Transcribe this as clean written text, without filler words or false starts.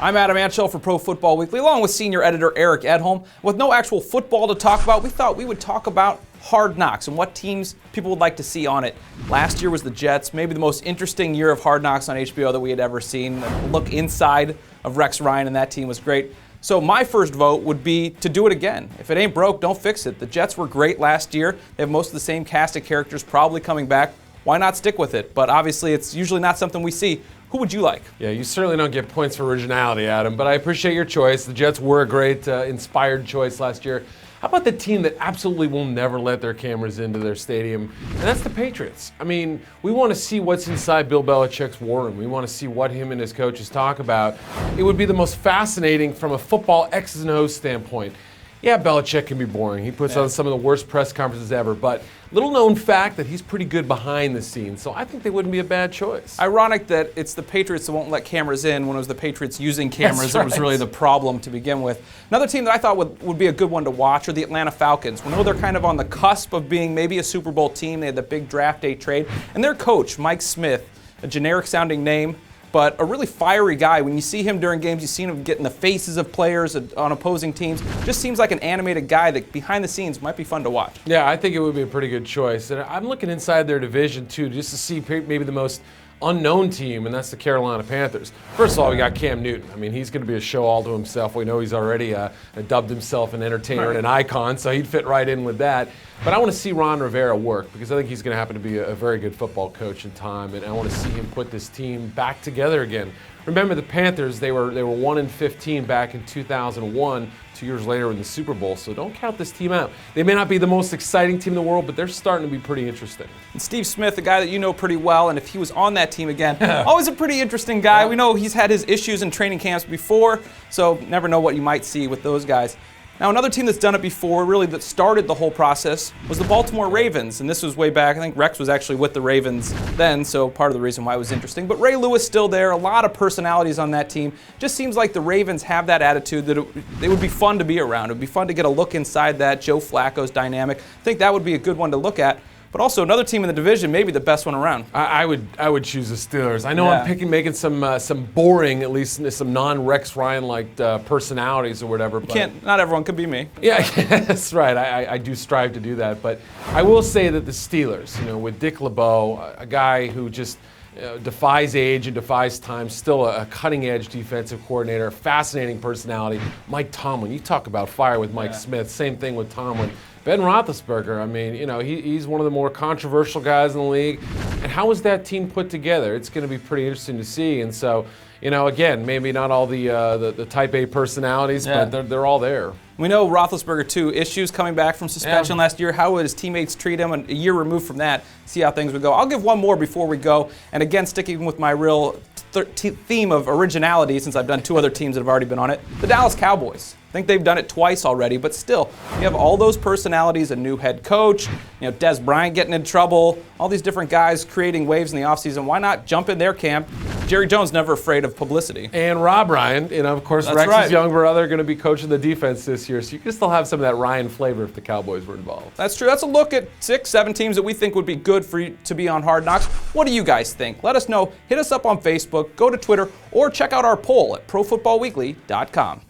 I'm Adam Anshell for Pro Football Weekly, along with senior editor Eric Edholm. With no actual football to talk about, we thought we would talk about Hard Knocks and what teams people would like to see on it. Last year was the Jets, maybe the most interesting year of Hard Knocks on HBO that we had ever seen. A look inside of Rex Ryan and that team was great. So my first vote would be to do it again. If it ain't broke, don't fix it. The Jets were great last year. They have most of the same cast of characters probably coming back. Why not stick with it? But obviously it's usually not something we see. Who would you like? Yeah, you certainly don't get points for originality, Adam, but I appreciate your choice. The Jets were a great, inspired choice last year. How about the team that absolutely will never let their cameras into their stadium? And that's the Patriots. I mean, we want to see what's inside Bill Belichick's war room. We want to see what him and his coaches talk about. It would be the most fascinating from a football X's and O's standpoint. Yeah, Belichick can be boring. He puts on some of the worst press conferences ever, but little known fact that he's pretty good behind the scenes, so I think they wouldn't be a bad choice. Ironic that it's the Patriots that won't let cameras in when it was the Patriots using cameras that was really the problem to begin with. Another team that I thought would be a good one to watch are the Atlanta Falcons. We know they're kind of on the cusp of being maybe a Super Bowl team. They had the big draft day trade, and their coach, Mike Smith, a generic sounding name, but a really fiery guy. When you see him during games, you've seen him get in the faces of players on opposing teams. Just seems like an animated guy that behind the scenes might be fun to watch. Yeah, I think it would be a pretty good choice. And I'm looking inside their division, too, just to see maybe the most unknown team, and that's the Carolina Panthers. First of all, we got Cam Newton. I mean, he's going to be a show all to himself. We know he's already dubbed himself an entertainer and an icon, so he'd fit right in with that. But I want to see Ron Rivera work because I think he's going to happen to be a very good football coach in time, and I want to see him put this team back together again. Remember the Panthers, they were 1-15 back in 2001, 2 years later in the Super Bowl, so don't count this team out. They may not be the most exciting team in the world, but they're starting to be pretty interesting. And Steve Smith, a guy that you know pretty well, and if he was on that team again, always a pretty interesting guy. We know he's had his issues in training camps before, so never know what you might see with those guys. Now, another team that's done it before, really that started the whole process, was the Baltimore Ravens. And this was way back. I think Rex was actually with the Ravens then, so part of the reason why it was interesting. But Ray Lewis still there, a lot of personalities on that team. Just seems like the Ravens have that attitude that they would be fun to be around. It would be fun to get a look inside that. Joe Flacco's dynamic. I think that would be a good one to look at. But also another team in the division, maybe the best one around. I would choose the Steelers. I know I'm making some boring, at least some non-Rex Ryan-like personalities or whatever. But not everyone could be me. Yeah, that's right. I do strive to do that. But I will say that the Steelers, with Dick LeBeau, a guy who just defies age and defies time, still a cutting-edge defensive coordinator, fascinating personality. Mike Tomlin, you talk about fire with Mike Smith, same thing with Tomlin. Ben Roethlisberger, I mean, he's one of the more controversial guys in the league. And how is that team put together? It's going to be pretty interesting to see. And so, again, maybe not all the type A personalities, but they're all there. We know Roethlisberger, too, issues coming back from suspension last year. How would his teammates treat him? And a year removed from that, see how things would go. I'll give one more before we go. And again, sticking with my real theme of originality, since I've done two other teams that have already been on it, the Dallas Cowboys. I think they've done it twice already, but still, you have all those personalities, a new head coach, Des Bryant getting in trouble, all these different guys creating waves in the offseason. Why not jump in their camp? Jerry Jones never afraid of publicity. And Rob Ryan, of course, Rex's young brother, going to be coaching the defense this year, so you can still have some of that Ryan flavor if the Cowboys were involved. That's true. That's a look at 6-7 teams that we think would be good for you to be on Hard Knocks. What do you guys think? Let us know. Hit us up on Facebook, go to Twitter, or check out our poll at ProFootballWeekly.com.